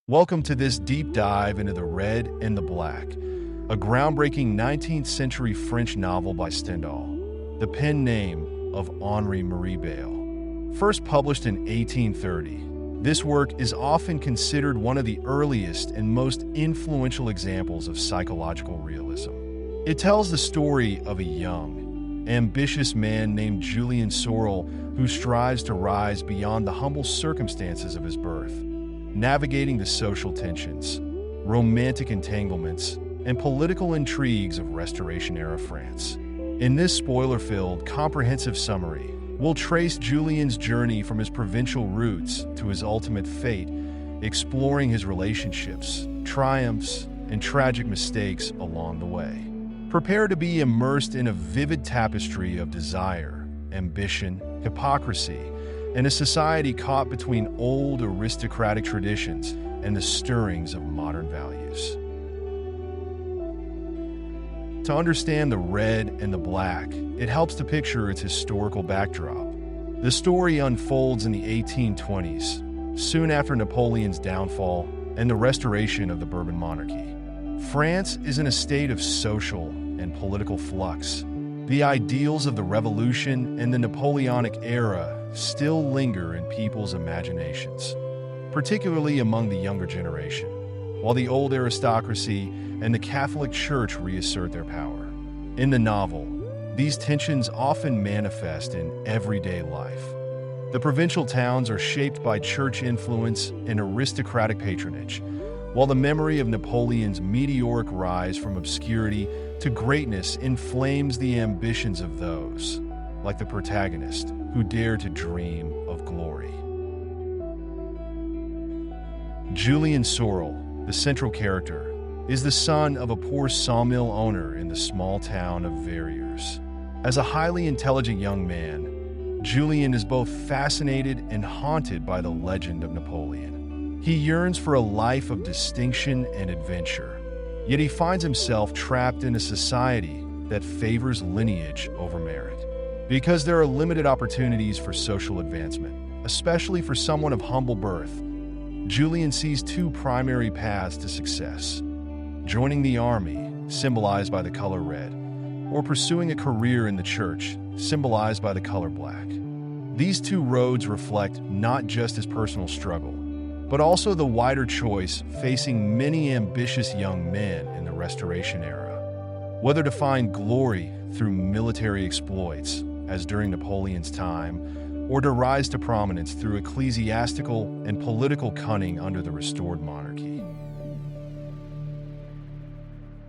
Welcome to this deep dive into The Red and the Black, a groundbreaking 19th century French novel by Stendhal, the pen name of Henri Marie Beyle. First published in 1830, this work is often considered one of the earliest and most influential examples of psychological realism. It tells the story of a young, ambitious man named Julien Sorel who strives to rise beyond the humble circumstances of his birth, navigating the social tensions, romantic entanglements, and political intrigues of Restoration-era France. In this spoiler-filled, comprehensive summary, we'll trace Julien's journey from his provincial roots to his ultimate fate, exploring his relationships, triumphs, and tragic mistakes along the way. Prepare to be immersed in a vivid tapestry of desire, ambition, hypocrisy, and a society caught between old aristocratic traditions and the stirrings of modern values. To understand The Red and the Black, it helps to picture its historical backdrop. The story unfolds in the 1820s, soon after Napoleon's downfall and the restoration of the Bourbon monarchy. France is in a state of social and political flux. The ideals of the Revolution and the Napoleonic era still linger in people's imaginations, particularly among the younger generation, while the old aristocracy and the Catholic Church reassert their power. In the novel, these tensions often manifest in everyday life. The provincial towns are shaped by church influence and aristocratic patronage, while the memory of Napoleon's meteoric rise from obscurity to greatness inflames the ambitions of those, like the protagonist, who dare to dream of glory. Julien Sorel, the central character, is the son of a poor sawmill owner in the small town of Verrières. As a highly intelligent young man, Julien is both fascinated and haunted by the legend of Napoleon. He yearns for a life of distinction and adventure, yet he finds himself trapped in a society that favors lineage over merit. Because there are limited opportunities for social advancement, especially for someone of humble birth, Julien sees two primary paths to success: joining the army, symbolized by the color red, or pursuing a career in the church, symbolized by the color black. These two roads reflect not just his personal struggle, but also the wider choice facing many ambitious young men in the Restoration era. Whether to find glory through military exploits, as during Napoleon's time, or to rise to prominence through ecclesiastical and political cunning under the restored monarchy.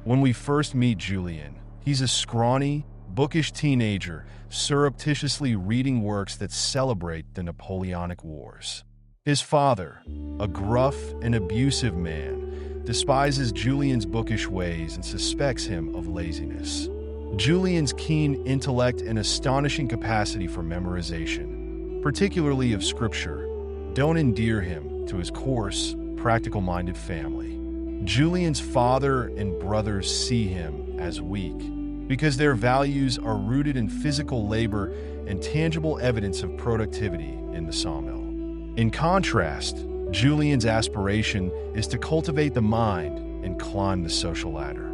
When we first meet Julien, he's a scrawny, bookish teenager surreptitiously reading works that celebrate the Napoleonic Wars. His father, a gruff and abusive man, despises Julien's bookish ways and suspects him of laziness. Julien's keen intellect and astonishing capacity for memorization, particularly of scripture, don't endear him to his coarse, practical-minded family. Julien's father and brothers see him as weak because their values are rooted in physical labor and tangible evidence of productivity in the sawmill. In contrast, Julien's aspiration is to cultivate the mind and climb the social ladder.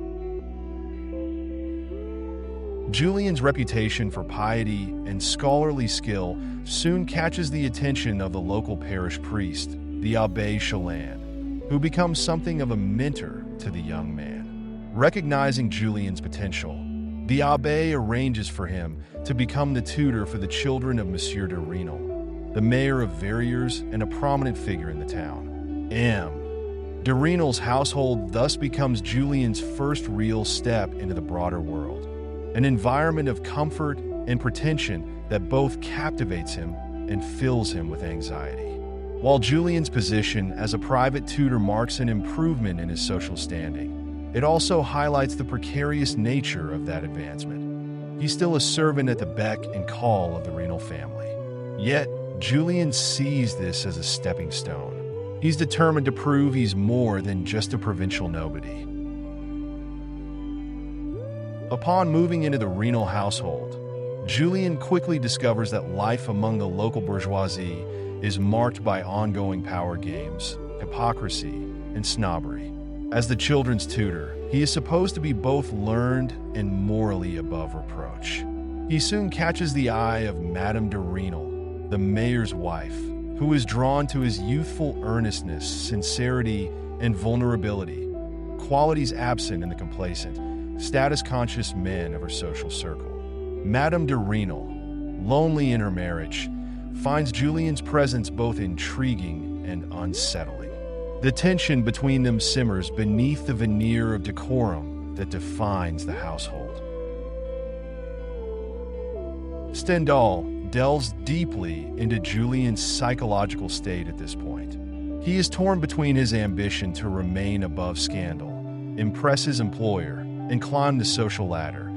Julien's reputation for piety and scholarly skill soon catches the attention of the local parish priest, the Abbé Chalin, who becomes something of a mentor to the young man. Recognizing Julien's potential, the Abbé arranges for him to become the tutor for the children of Monsieur de Renal, the mayor of Verrières and a prominent figure in the town. De Renal's household thus becomes Julien's first real step into the broader world, an environment of comfort and pretension that both captivates him and fills him with anxiety. While Julien's position as a private tutor marks an improvement in his social standing, it also highlights the precarious nature of that advancement. He's still a servant at the beck and call of the Renal family. Yet, Julien sees this as a stepping stone. He's determined to prove he's more than just a provincial nobody. Upon moving into the Renal household, Julien quickly discovers that life among the local bourgeoisie is marked by ongoing power games, hypocrisy and snobbery. As the children's tutor, he is supposed to be both learned and morally above reproach. He soon catches the eye of Madame de Renal, the mayor's wife, who is drawn to his youthful earnestness, sincerity, and vulnerability, qualities absent in the complacent, status-conscious men of her social circle. Madame de Renal, lonely in her marriage, finds Julien's presence both intriguing and unsettling. The tension between them simmers beneath the veneer of decorum that defines the household. Stendhal delves deeply into Julien's psychological state at this point. He is torn between his ambition to remain above scandal, impress his employer, and climb the social ladder,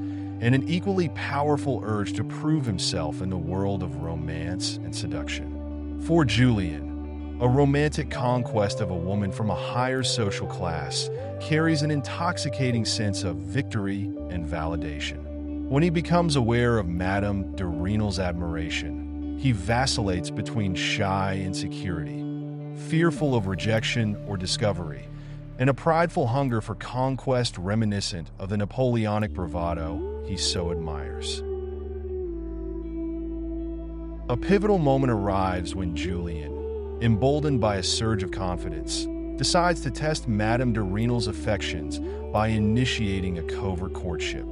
and an equally powerful urge to prove himself in the world of romance and seduction. For Julien, a romantic conquest of a woman from a higher social class carries an intoxicating sense of victory and validation. When he becomes aware of Madame de Renal's admiration, he vacillates between shy insecurity, fearful of rejection or discovery, and a prideful hunger for conquest reminiscent of the Napoleonic bravado he so admires. A pivotal moment arrives when Julien, emboldened by a surge of confidence, decides to test Madame de Renal's affections by initiating a covert courtship.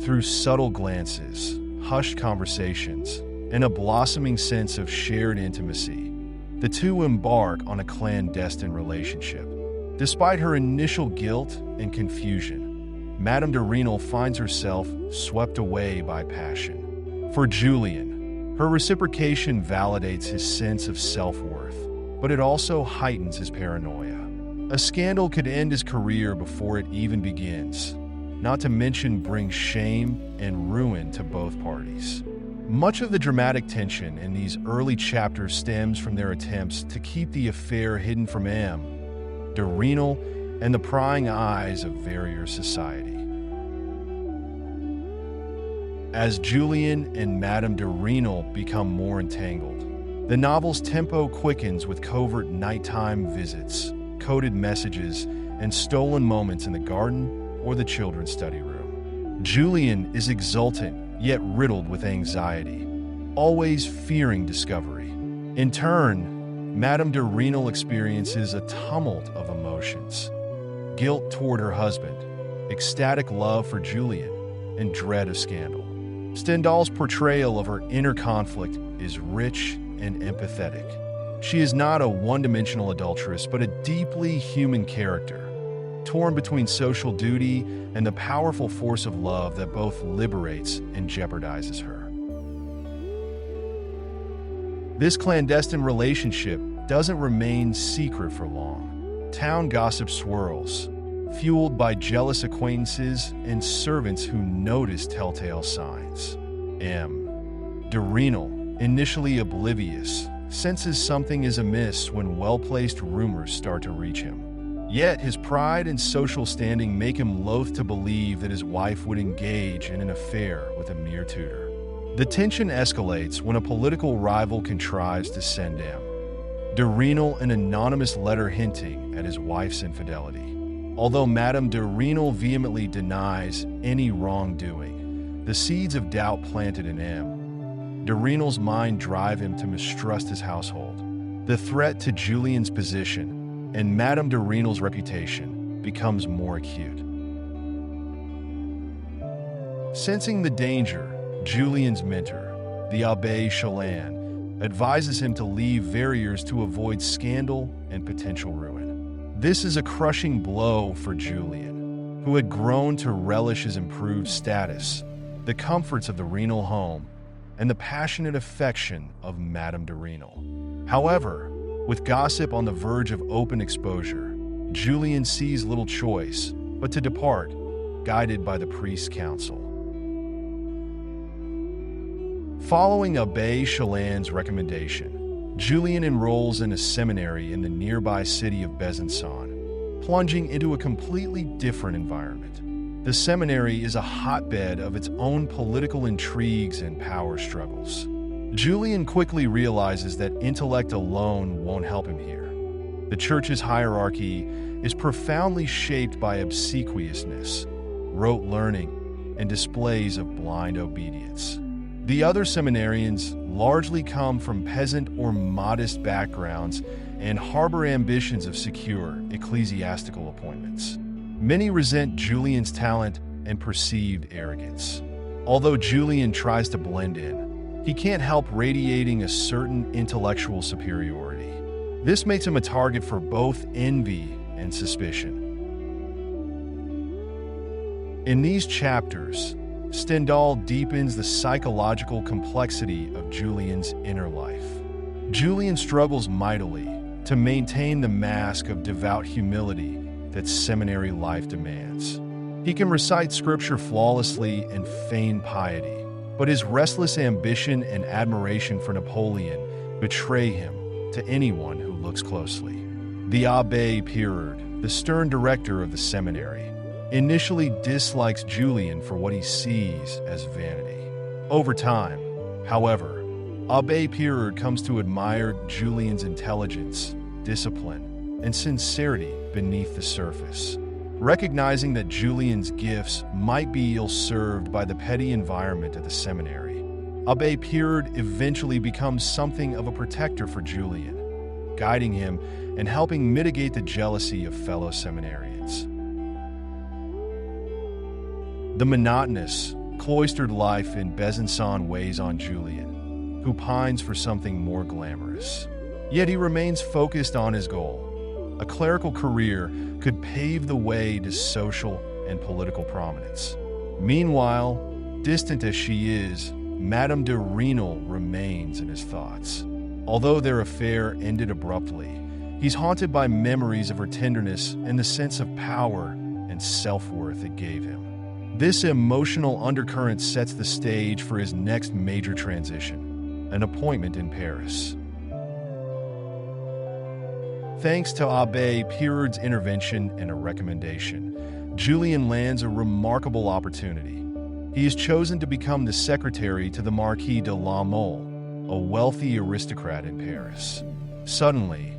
Through subtle glances, hushed conversations, and a blossoming sense of shared intimacy, the two embark on a clandestine relationship. Despite her initial guilt and confusion, Madame de Renal finds herself swept away by passion. For Julien, her reciprocation validates his sense of self-worth, but it also heightens his paranoia. A scandal could end his career before it even begins, not to mention bring shame and ruin to both parties. Much of the dramatic tension in these early chapters stems from their attempts to keep the affair hidden from de Renal and the prying eyes of Verrier society. As Julien and Madame de Renal become more entangled, the novel's tempo quickens with covert nighttime visits, coded messages, and stolen moments in the garden or the children's study room. Julien is exultant yet riddled with anxiety, always fearing discovery. In turn, Madame de Renal experiences a tumult of emotions: guilt toward her husband, ecstatic love for Julien, and dread of scandal. Stendhal's portrayal of her inner conflict is rich and empathetic. She is not a one-dimensional adulteress, but a deeply human character, torn between social duty and the powerful force of love that both liberates and jeopardizes her. This clandestine relationship doesn't remain secret for long. Town gossip swirls, fueled by jealous acquaintances and servants who notice telltale signs. De Renal, initially oblivious, senses something is amiss when well-placed rumors start to reach him. Yet his pride and social standing make him loath to believe that his wife would engage in an affair with a mere tutor. The tension escalates when a political rival contrives to send de Renal an anonymous letter hinting at his wife's infidelity. Although Madame de Renal vehemently denies any wrongdoing, the seeds of doubt planted in de Renal's mind drive him to mistrust his household. The threat to Julien's position and Madame de Renal's reputation becomes more acute. Sensing the danger, Julien's mentor, the Abbé Chalin, advises him to leave Verrières to avoid scandal and potential ruin. This is a crushing blow for Julien, who had grown to relish his improved status, the comforts of the Renal home, and the passionate affection of Madame de Renal. However, with gossip on the verge of open exposure, Julien sees little choice but to depart, guided by the priest's counsel. Following Abbé Chalin's recommendation, Julien enrolls in a seminary in the nearby city of Besançon, plunging into a completely different environment. The seminary is a hotbed of its own political intrigues and power struggles. Julien quickly realizes that intellect alone won't help him here. The church's hierarchy is profoundly shaped by obsequiousness, rote learning, and displays of blind obedience. The other seminarians largely come from peasant or modest backgrounds and harbor ambitions of secure ecclesiastical appointments. Many resent Julien's talent and perceived arrogance. Although Julien tries to blend in, he can't help radiating a certain intellectual superiority. This makes him a target for both envy and suspicion. In these chapters, Stendhal deepens the psychological complexity of Julien's inner life. Julien struggles mightily to maintain the mask of devout humility that seminary life demands. He can recite scripture flawlessly and feign piety, but his restless ambition and admiration for Napoleon betray him to anyone who looks closely. The Abbé Pirard, the stern director of the seminary, initially dislikes Julien for what he sees as vanity. Over time, however, Abbé Pirard comes to admire Julien's intelligence, discipline, and sincerity beneath the surface. Recognizing that Julien's gifts might be ill-served by the petty environment of the seminary, Abbé Pirard eventually becomes something of a protector for Julien, guiding him and helping mitigate the jealousy of fellow seminarians. The monotonous, cloistered life in Besançon weighs on Julien, who pines for something more glamorous. Yet he remains focused on his goal. A clerical career could pave the way to social and political prominence. Meanwhile, distant as she is, Madame de Renal remains in his thoughts. Although their affair ended abruptly, he's haunted by memories of her tenderness and the sense of power and self-worth it gave him. This emotional undercurrent sets the stage for his next major transition, an appointment in Paris. Thanks to Abbé Pirard's intervention and a recommendation, Julien lands a remarkable opportunity. He is chosen to become the secretary to the Marquis de la Mole, a wealthy aristocrat in Paris. Suddenly,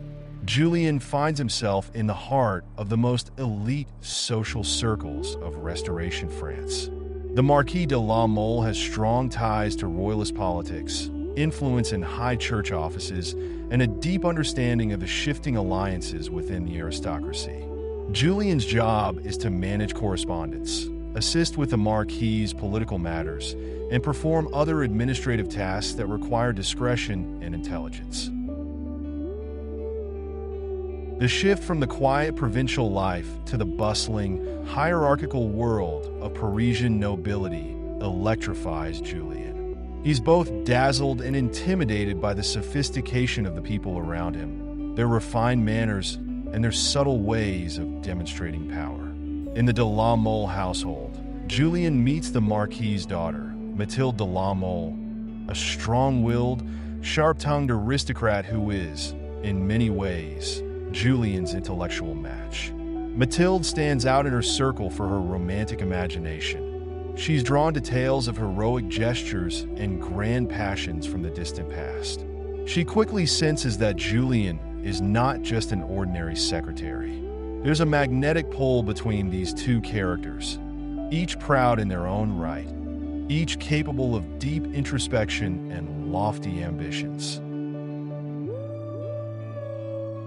Julien finds himself in the heart of the most elite social circles of Restoration France. The Marquis de la Mole has strong ties to royalist politics, influence in high church offices, and a deep understanding of the shifting alliances within the aristocracy. Julien's job is to manage correspondence, assist with the Marquis's political matters, and perform other administrative tasks that require discretion and intelligence. The shift from the quiet provincial life to the bustling, hierarchical world of Parisian nobility electrifies Julien. He's both dazzled and intimidated by the sophistication of the people around him, their refined manners, and their subtle ways of demonstrating power. In the de la Mole household, Julien meets the Marquis's daughter, Mathilde de la Mole, a strong-willed, sharp-tongued aristocrat who is, in many ways, Julien's intellectual match. Mathilde stands out in her circle for her romantic imagination. She's drawn to tales of heroic gestures and grand passions from the distant past. She quickly senses that Julien is not just an ordinary secretary. There's a magnetic pull between these two characters, each proud in their own right, each capable of deep introspection and lofty ambitions.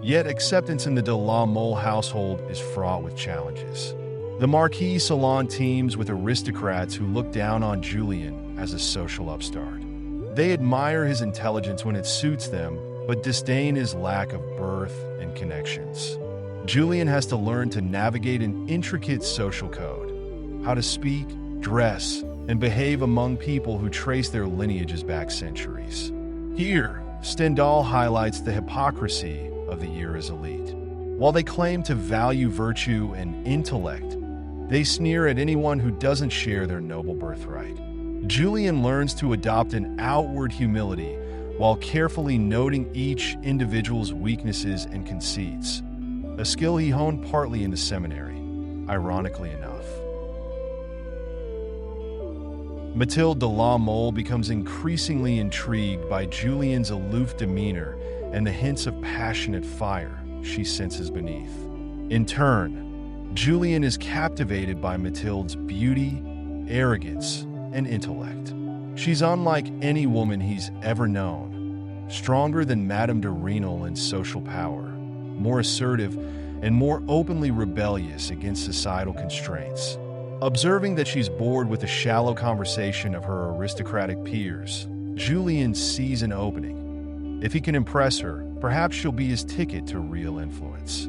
Yet acceptance in the de la Mole household is fraught with challenges. The Marquis salon teams with aristocrats who look down on Julien as a social upstart. They admire his intelligence when it suits them, but disdain his lack of birth and connections. Julien has to learn to navigate an intricate social code, how to speak, dress, and behave among people who trace their lineages back centuries. Here, Stendhal highlights the hypocrisy of the era's elite. While they claim to value virtue and intellect, they sneer at anyone who doesn't share their noble birthright. Julien learns to adopt an outward humility while carefully noting each individual's weaknesses and conceits, a skill he honed partly in the seminary, ironically enough. Mathilde de la Mole becomes increasingly intrigued by Julien's aloof demeanor and the hints of passionate fire she senses beneath. In turn, Julien is captivated by Mathilde's beauty, arrogance, and intellect. She's unlike any woman he's ever known, stronger than Madame de Renal in social power, more assertive, and more openly rebellious against societal constraints. Observing that she's bored with the shallow conversation of her aristocratic peers, Julien sees an opening. If he can impress her, perhaps she'll be his ticket to real influence.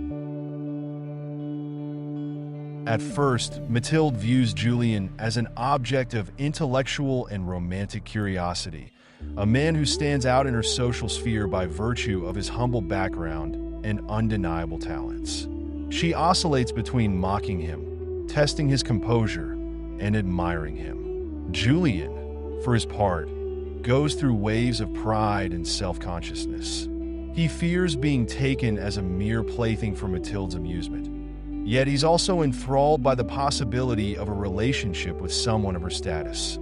At first, Mathilde views Julien as an object of intellectual and romantic curiosity, a man who stands out in her social sphere by virtue of his humble background and undeniable talents. She oscillates between mocking him, testing his composure, and admiring him. Julien, for his part, goes through waves of pride and self-consciousness. He fears being taken as a mere plaything for Mathilde's amusement. Yet he's also enthralled by the possibility of a relationship with someone of her status,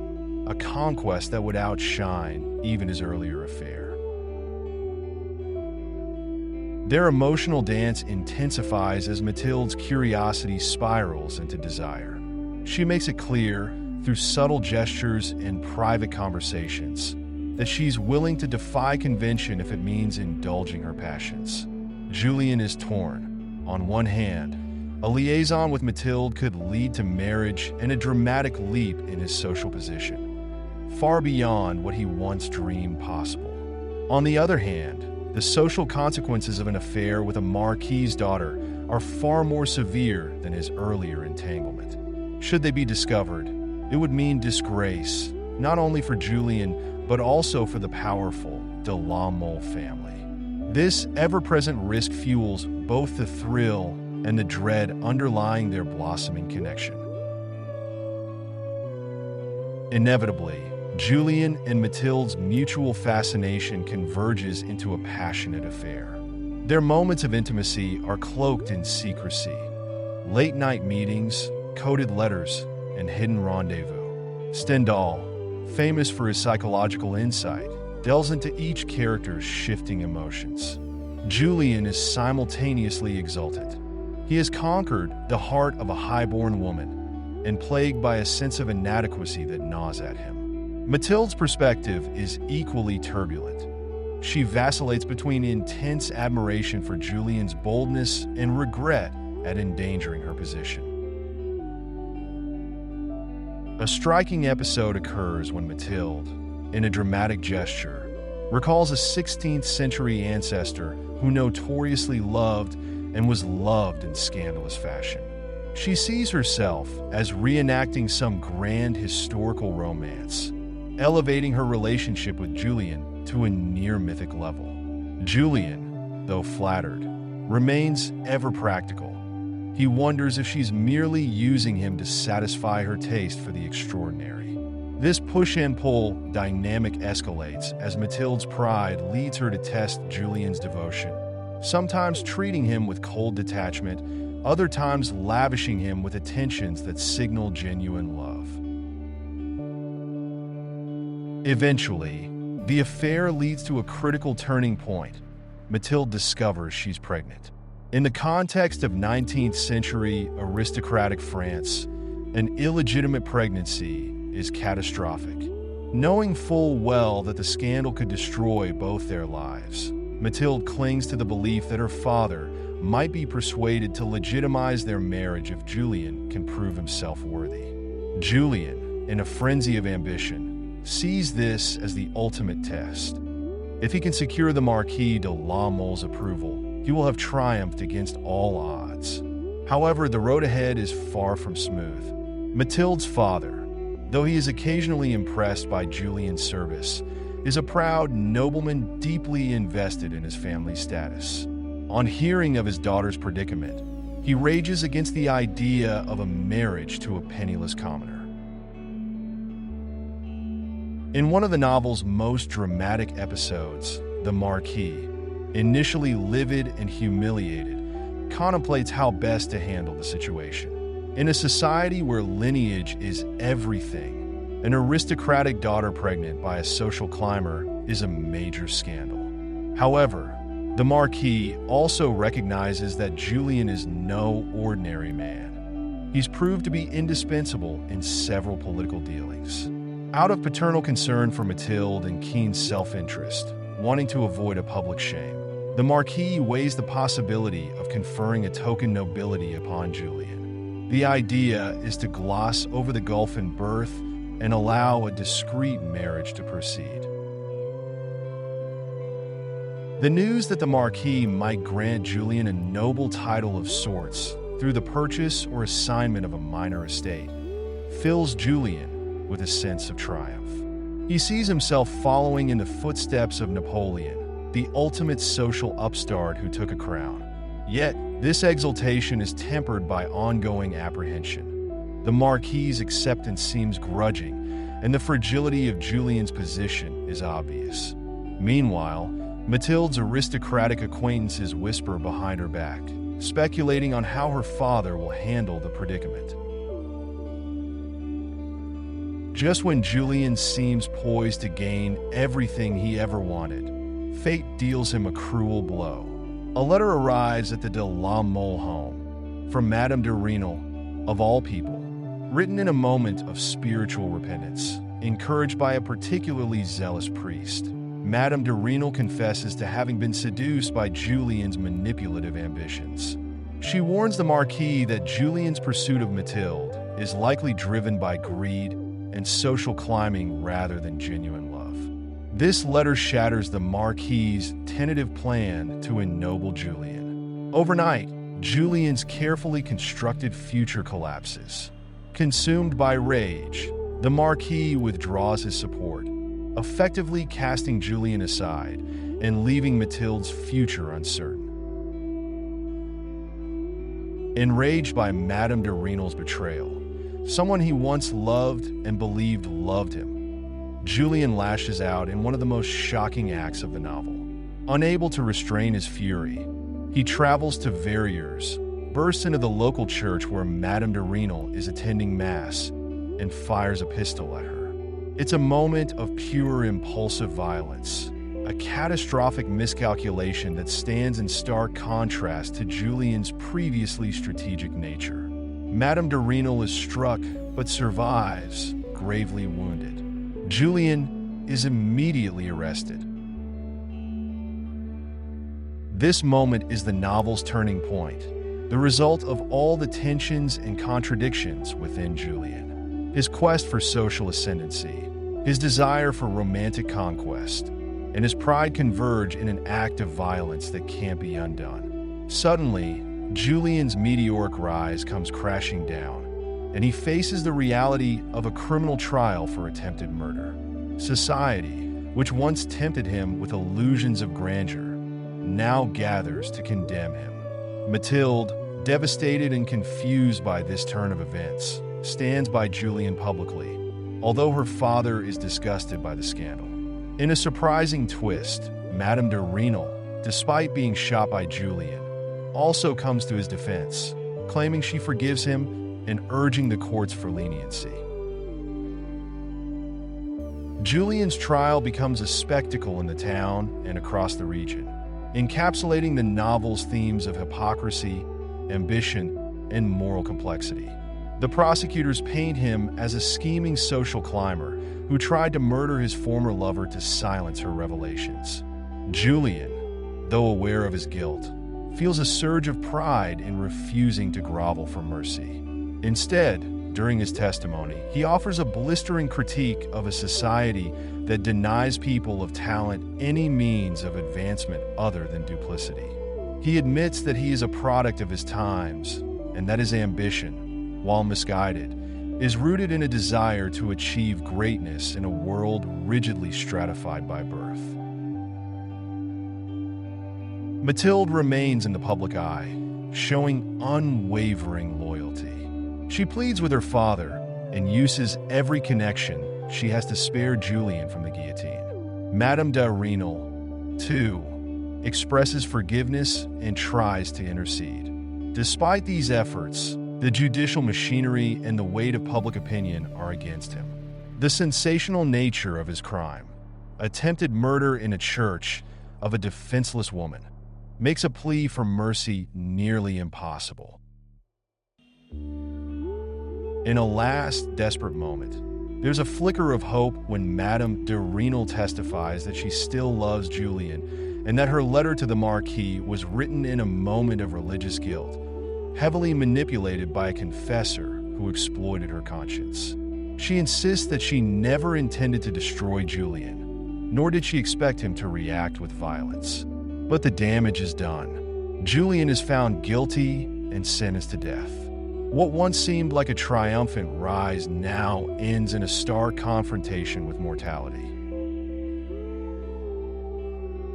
a conquest that would outshine even his earlier affair. Their emotional dance intensifies as Mathilde's curiosity spirals into desire. She makes it clear, through subtle gestures and private conversations, that she's willing to defy convention if it means indulging her passions. Julien is torn. On one hand, a liaison with Mathilde could lead to marriage and a dramatic leap in his social position, far beyond what he once dreamed possible. On the other hand, the social consequences of an affair with a marquis's daughter are far more severe than his earlier entanglement. Should they be discovered, it would mean disgrace, not only for Julien, but also for the powerful de la Mole family. This ever-present risk fuels both the thrill and the dread underlying their blossoming connection. Inevitably, Julien and Mathilde's mutual fascination converges into a passionate affair. Their moments of intimacy are cloaked in secrecy. Late-night meetings, coded letters, and hidden rendezvous. Stendhal, famous for his psychological insight, delves into each character's shifting emotions. Julien is simultaneously exultant. He has conquered the heart of a high-born woman and plagued by a sense of inadequacy that gnaws at him. Mathilde's perspective is equally turbulent. She vacillates between intense admiration for Julien's boldness and regret at endangering her position. A striking episode occurs when Mathilde, in a dramatic gesture, recalls a 16th century ancestor who notoriously loved and was loved in scandalous fashion. She sees herself as reenacting some grand historical romance, elevating her relationship with Julien to a near-mythic level. Julien, though flattered, remains ever practical. He wonders if she's merely using him to satisfy her taste for the extraordinary. This push-and-pull dynamic escalates as Mathilde's pride leads her to test Julien's devotion, sometimes treating him with cold detachment, other times lavishing him with attentions that signal genuine love. Eventually, the affair leads to a critical turning point. Mathilde discovers she's pregnant. In the context of 19th century aristocratic France, an illegitimate pregnancy is catastrophic. Knowing full well that the scandal could destroy both their lives, Mathilde clings to the belief that her father might be persuaded to legitimize their marriage if Julien can prove himself worthy. Julien, in a frenzy of ambition, sees this as the ultimate test. If he can secure the Marquis de la Mole's approval, he will have triumphed against all odds. However, the road ahead is far from smooth. Mathilde's father, though he is occasionally impressed by Julien's service, is a proud nobleman deeply invested in his family's status. On hearing of his daughter's predicament, he rages against the idea of a marriage to a penniless commoner. In one of the novel's most dramatic episodes, the Marquis, initially livid and humiliated, contemplates how best to handle the situation. In a society where lineage is everything, an aristocratic daughter pregnant by a social climber is a major scandal. However, The Marquis also recognizes that Julien is no ordinary man. He's proved to be indispensable in several political dealings. Out of paternal concern for Mathilde and keen self-interest, wanting to avoid a public shame, the Marquis weighs the possibility of conferring a token nobility upon Julien. The idea is to gloss over the gulf in birth and allow a discreet marriage to proceed. The news that the Marquis might grant Julien a noble title of sorts through the purchase or assignment of a minor estate fills Julien with a sense of triumph. He sees himself following in the footsteps of Napoleon, the ultimate social upstart who took a crown. Yet, this exultation is tempered by ongoing apprehension. The Marquis's acceptance seems grudging, and the fragility of Julien's position is obvious. Meanwhile, Mathilde's aristocratic acquaintances whisper behind her back, speculating on how her father will handle the predicament. Just when Julien seems poised to gain everything he ever wanted, fate deals him a cruel blow. A letter arrives at the de la Mole home from Madame de Renal, of all people, written in a moment of spiritual repentance, encouraged by a particularly zealous priest. Madame de Renal confesses to having been seduced by Julien's manipulative ambitions. She warns the Marquis that Julien's pursuit of Mathilde is likely driven by greed and social climbing rather than genuine love. This letter shatters the Marquis's tentative plan to ennoble Julien. Overnight, Julien's carefully constructed future collapses. Consumed by rage, the Marquis withdraws his support, effectively casting Julien aside and leaving Mathilde's future uncertain. Enraged by Madame de Renal's betrayal, someone he once loved and believed loved him, Julien lashes out in one of the most shocking acts of the novel. Unable to restrain his fury, he travels to Verrières, bursts into the local church where Madame de Renal is attending Mass, and fires a pistol at her. It's a moment of pure impulsive violence, a catastrophic miscalculation that stands in stark contrast to Julien's previously strategic nature. Madame de Renal is struck but survives, gravely wounded. Julien is immediately arrested. This moment is the novel's turning point, the result of all the tensions and contradictions within Julien. His quest for social ascendancy, his desire for romantic conquest, and his pride converge in an act of violence that can't be undone. Suddenly, Julien's meteoric rise comes crashing down, and he faces the reality of a criminal trial for attempted murder. Society, which once tempted him with illusions of grandeur, now gathers to condemn him. Mathilde, devastated and confused by this turn of events, stands by Julien publicly, although her father is disgusted by the scandal. In a surprising twist, Madame de Renal, despite being shot by Julien, also comes to his defense, claiming she forgives him and urging the courts for leniency. Julien's trial becomes a spectacle in the town and across the region, encapsulating the novel's themes of hypocrisy, ambition, and moral complexity. The prosecutors paint him as a scheming social climber who tried to murder his former lover to silence her revelations. Julien, though aware of his guilt, feels a surge of pride in refusing to grovel for mercy. Instead, during his testimony, he offers a blistering critique of a society that denies people of talent any means of advancement other than duplicity. He admits that he is a product of his times, and that his ambition, while misguided, is rooted in a desire to achieve greatness in a world rigidly stratified by birth. Mathilde remains in the public eye, showing unwavering loyalty. She pleads with her father and uses every connection she has to spare Julien from the guillotine. Madame de Renal, too, expresses forgiveness and tries to intercede. Despite these efforts, the judicial machinery and the weight of public opinion are against him. The sensational nature of his crime, attempted murder in a church of a defenseless woman, makes a plea for mercy nearly impossible. In a last, desperate moment, there's a flicker of hope when Madame de Renal testifies that she still loves Julien and that her letter to the Marquis was written in a moment of religious guilt, heavily manipulated by a confessor who exploited her conscience. She insists that she never intended to destroy Julien, nor did she expect him to react with violence. But the damage is done. Julien is found guilty and sentenced to death. What once seemed like a triumphant rise now ends in a stark confrontation with mortality.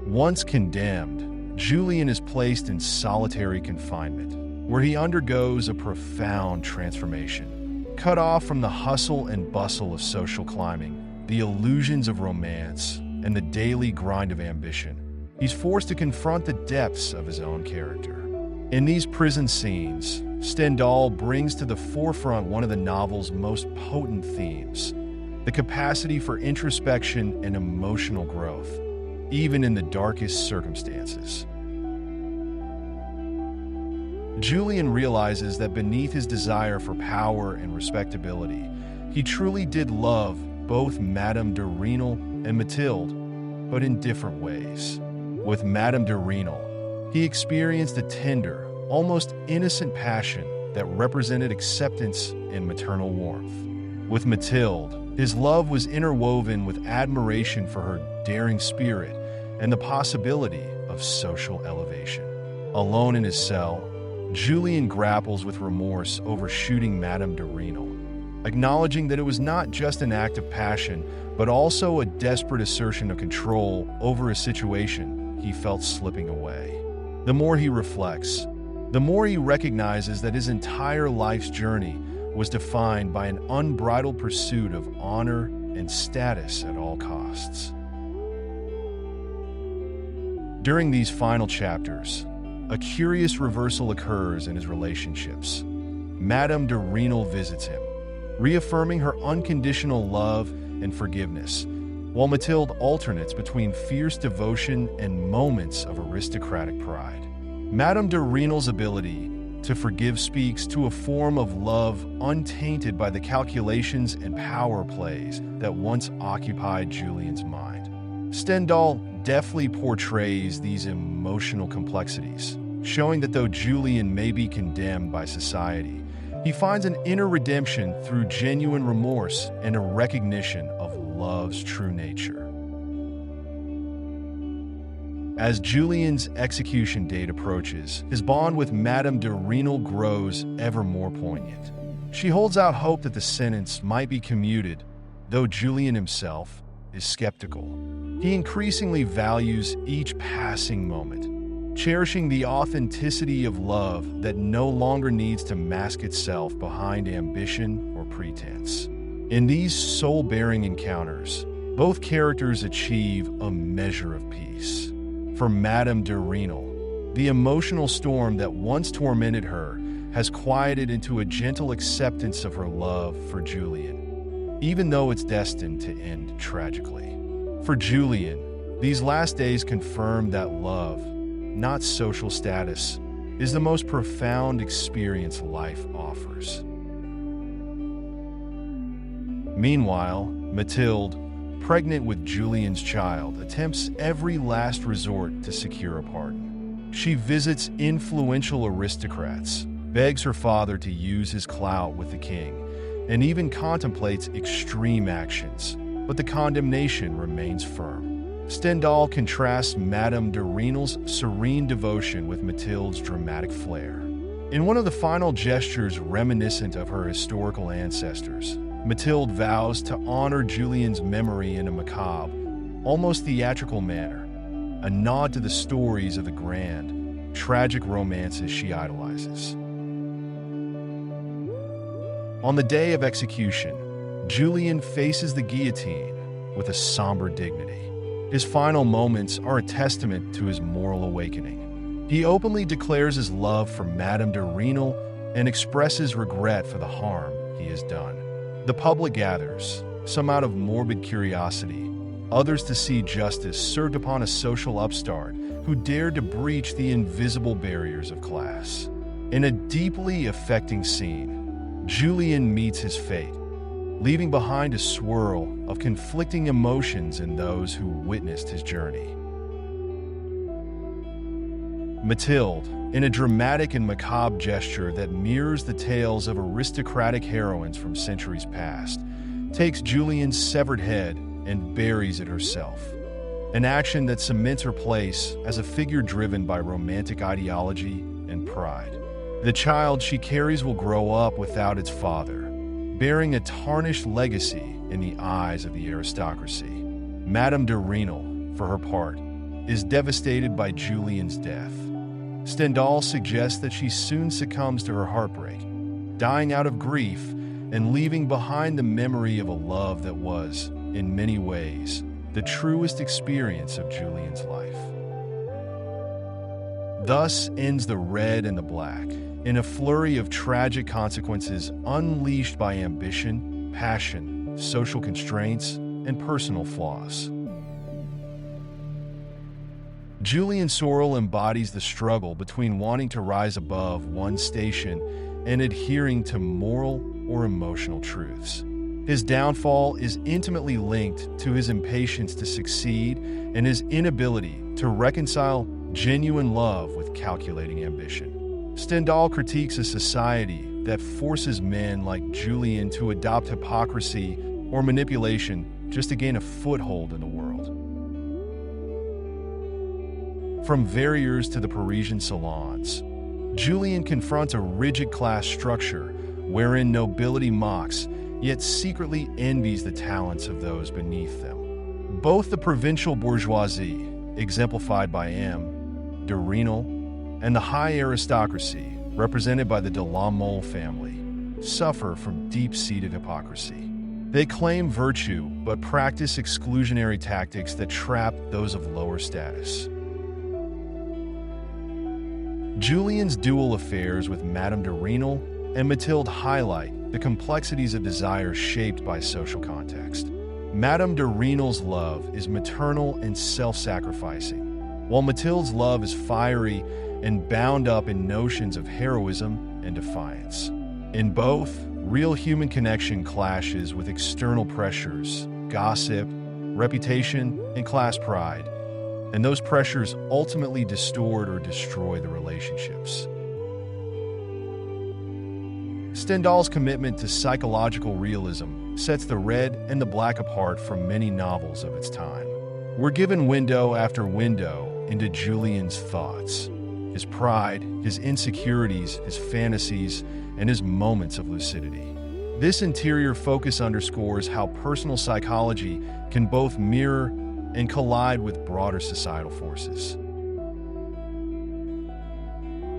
Once condemned, Julien is placed in solitary confinement, where he undergoes a profound transformation. Cut off from the hustle and bustle of social climbing, the illusions of romance, and the daily grind of ambition, he's forced to confront the depths of his own character. In these prison scenes, Stendhal brings to the forefront one of the novel's most potent themes, the capacity for introspection and emotional growth, even in the darkest circumstances. Julien realizes that beneath his desire for power and respectability, he truly did love both Madame de Renal and Mathilde, but in different ways. With Madame de Renal, he experienced a tender, almost innocent passion that represented acceptance and maternal warmth. With Mathilde, his love was interwoven with admiration for her daring spirit and the possibility of social elevation. Alone in his cell, Julien grapples with remorse over shooting Madame de Renal, acknowledging that it was not just an act of passion, but also a desperate assertion of control over a situation he felt slipping away. The more he reflects, the more he recognizes that his entire life's journey was defined by an unbridled pursuit of honor and status at all costs. During these final chapters, a curious reversal occurs in his relationships. Madame de Renal visits him, reaffirming her unconditional love and forgiveness, while Mathilde alternates between fierce devotion and moments of aristocratic pride. Madame de Renal's ability to forgive speaks to a form of love untainted by the calculations and power plays that once occupied Julien's mind. Stendhal deftly portrays these emotional complexities, showing that though Julien may be condemned by society, he finds an inner redemption through genuine remorse and a recognition of love's true nature. As Julien's execution date approaches, his bond with Madame de Renal grows ever more poignant. She holds out hope that the sentence might be commuted, though Julien himself is skeptical. He increasingly values each passing moment, cherishing the authenticity of love that no longer needs to mask itself behind ambition or pretense. In these soul-bearing encounters, both characters achieve a measure of peace. For Madame de Renal, the emotional storm that once tormented her has quieted into a gentle acceptance of her love for Julien, even though it's destined to end tragically. For Julien, these last days confirm that love, not social status, is the most profound experience life offers. Meanwhile, Mathilde, pregnant with Julien's child, attempts every last resort to secure a pardon. She visits influential aristocrats, begs her father to use his clout with the king, and even contemplates extreme actions, but the condemnation remains firm. Stendhal contrasts Madame de Renal's serene devotion with Mathilde's dramatic flair. In one of the final gestures reminiscent of her historical ancestors, Mathilde vows to honor Julien's memory in a macabre, almost theatrical manner, a nod to the stories of the grand, tragic romances she idolizes. On the day of execution, Julien faces the guillotine with a somber dignity. His final moments are a testament to his moral awakening. He openly declares his love for Madame de Renal and expresses regret for the harm he has done. The public gathers, some out of morbid curiosity, others to see justice served upon a social upstart who dared to breach the invisible barriers of class. In a deeply affecting scene, Julien meets his fate, leaving behind a swirl of conflicting emotions in those who witnessed his journey. Mathilde, in a dramatic and macabre gesture that mirrors the tales of aristocratic heroines from centuries past, takes Julien's severed head and buries it herself, an action that cements her place as a figure driven by romantic ideology and pride. The child she carries will grow up without its father, bearing a tarnished legacy in the eyes of the aristocracy. Madame de Renal, for her part, is devastated by Julien's death. Stendhal suggests that she soon succumbs to her heartbreak, dying out of grief and leaving behind the memory of a love that was, in many ways, the truest experience of Julien's life. Thus ends The Red and the Black, in a flurry of tragic consequences unleashed by ambition, passion, social constraints, and personal flaws. Julien Sorel embodies the struggle between wanting to rise above one's station and adhering to moral or emotional truths. His downfall is intimately linked to his impatience to succeed and his inability to reconcile genuine love with calculating ambition. Stendhal critiques a society that forces men like Julien to adopt hypocrisy or manipulation just to gain a foothold in the world. From Verrières to the Parisian salons, Julien confronts a rigid class structure wherein nobility mocks, yet secretly envies the talents of those beneath them. Both the provincial bourgeoisie, exemplified by M. de Renal, and the high aristocracy, represented by the de la Mole family, suffer from deep-seated hypocrisy. They claim virtue but practice exclusionary tactics that trap those of lower status. Julien's dual affairs with Madame de Renal and Mathilde highlight the complexities of desire shaped by social context. Madame de Renal's love is maternal and self-sacrificing, while Mathilde's love is fiery and bound up in notions of heroism and defiance. In both, real human connection clashes with external pressures, gossip, reputation, and class pride, and those pressures ultimately distort or destroy the relationships. Stendhal's commitment to psychological realism sets The Red and the Black apart from many novels of its time. We're given window after window into Julien's thoughts, his pride, his insecurities, his fantasies, and his moments of lucidity. This interior focus underscores how personal psychology can both mirror and collide with broader societal forces.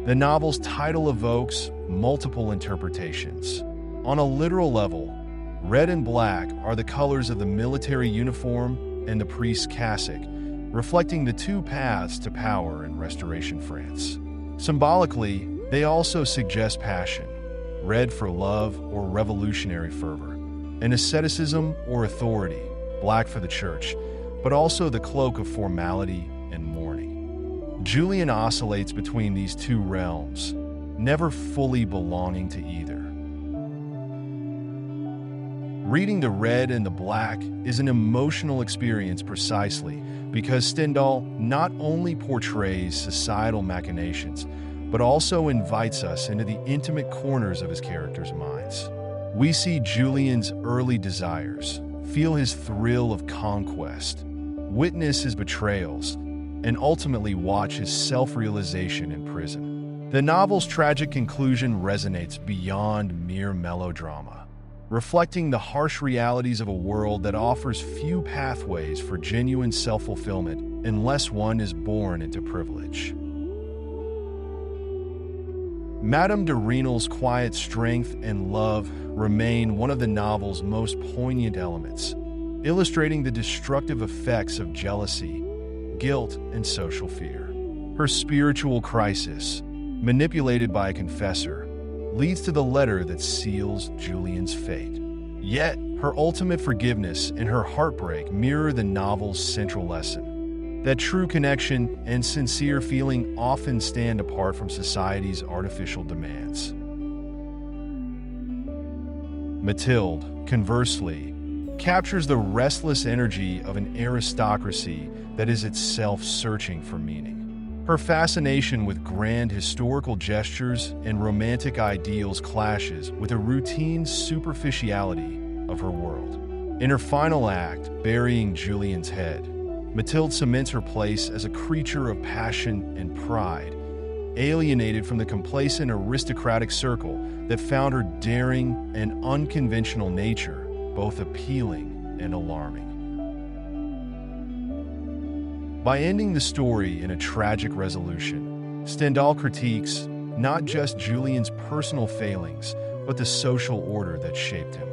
The novel's title evokes multiple interpretations. On a literal level, red and black are the colors of the military uniform and the priest's cassock, reflecting the two paths to power in Restoration France. Symbolically, they also suggest passion, red for love or revolutionary fervor, and asceticism or authority, black for the church, but also the cloak of formality and mourning. Julien oscillates between these two realms, never fully belonging to either. Reading The Red and the Black is an emotional experience precisely because Stendhal not only portrays societal machinations, but also invites us into the intimate corners of his characters' minds. We see Julien's early desires, feel his thrill of conquest, witness his betrayals, and ultimately watch his self-realization in prison. The novel's tragic conclusion resonates beyond mere melodrama, reflecting the harsh realities of a world that offers few pathways for genuine self-fulfillment unless one is born into privilege. Madame de Renal's quiet strength and love remain one of the novel's most poignant elements, illustrating the destructive effects of jealousy, guilt, and social fear. Her spiritual crisis, manipulated by a confessor, leads to the letter that seals Julien's fate. Yet, her ultimate forgiveness and her heartbreak mirror the novel's central lesson. that true connection and sincere feeling often stand apart from society's artificial demands. Mathilde, conversely, captures the restless energy of an aristocracy that is itself searching for meaning. Her fascination with grand historical gestures and romantic ideals clashes with the routine superficiality of her world. In her final act, burying Julien's head, Mathilde cements her place as a creature of passion and pride, alienated from the complacent aristocratic circle that found her daring and unconventional nature both appealing and alarming. By ending the story in a tragic resolution, Stendhal critiques not just Julien's personal failings, but the social order that shaped him.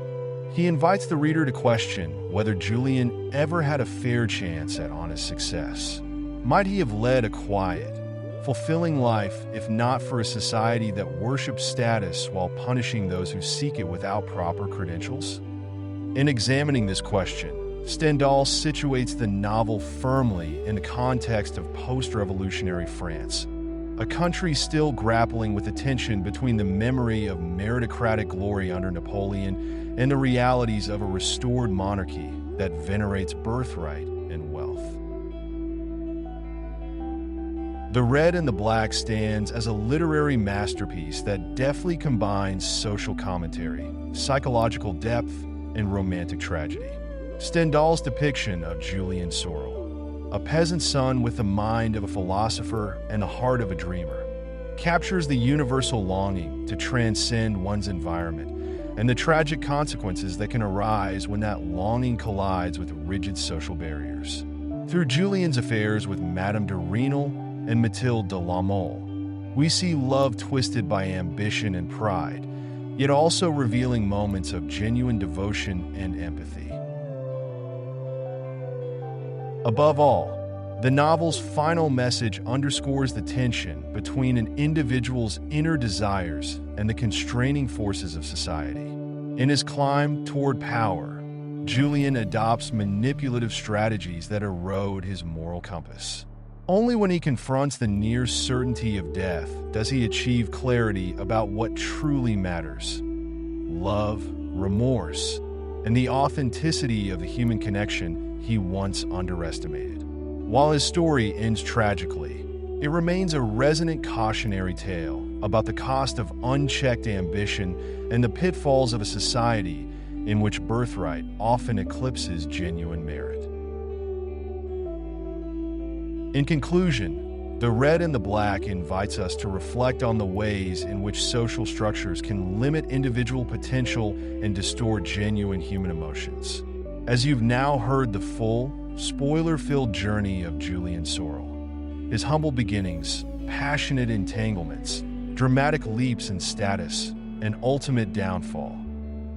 He invites the reader to question whether Julien ever had a fair chance at honest success. Might he have led a quiet, fulfilling life if not for a society that worships status while punishing those who seek it without proper credentials? In examining this question, Stendhal situates the novel firmly in the context of post-revolutionary France, a country still grappling with the tension between the memory of meritocratic glory under Napoleon and the realities of a restored monarchy that venerates birthright and wealth. The Red and the Black stands as a literary masterpiece that deftly combines social commentary, psychological depth, and romantic tragedy. Stendhal's depiction of Julien Sorel, a peasant son with the mind of a philosopher and the heart of a dreamer, captures the universal longing to transcend one's environment and the tragic consequences that can arise when that longing collides with rigid social barriers. Through Julien's affairs with Madame de Renal and Mathilde de la Mole, we see love twisted by ambition and pride, yet also revealing moments of genuine devotion and empathy. Above all, the novel's final message underscores the tension between an individual's inner desires and the constraining forces of society. In his climb toward power, Julien adopts manipulative strategies that erode his moral compass. Only when he confronts the near certainty of death does he achieve clarity about what truly matters: love, remorse, and the authenticity of the human connection he once underestimated. While his story ends tragically, it remains a resonant cautionary tale about the cost of unchecked ambition and the pitfalls of a society in which birthright often eclipses genuine merit. In conclusion, The Red and the Black invites us to reflect on the ways in which social structures can limit individual potential and distort genuine human emotions. As you've now heard the full, spoiler-filled journey of Julien Sorel, his humble beginnings, passionate entanglements, dramatic leaps in status, and ultimate downfall,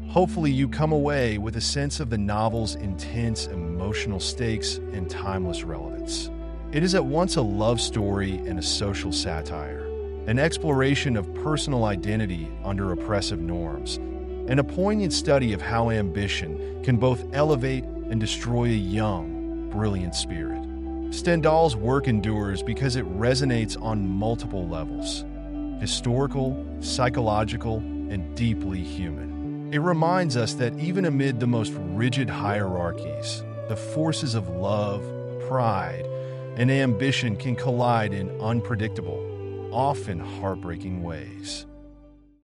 hopefully you come away with a sense of the novel's intense emotional stakes and timeless relevance. It is at once a love story and a social satire, an exploration of personal identity under oppressive norms, and a poignant study of how ambition can both elevate and destroy a young, brilliant spirit. Stendhal's work endures because it resonates on multiple levels: historical, psychological, and deeply human. It reminds us that even amid the most rigid hierarchies, the forces of love, pride, and ambition can collide in unpredictable, often heartbreaking ways.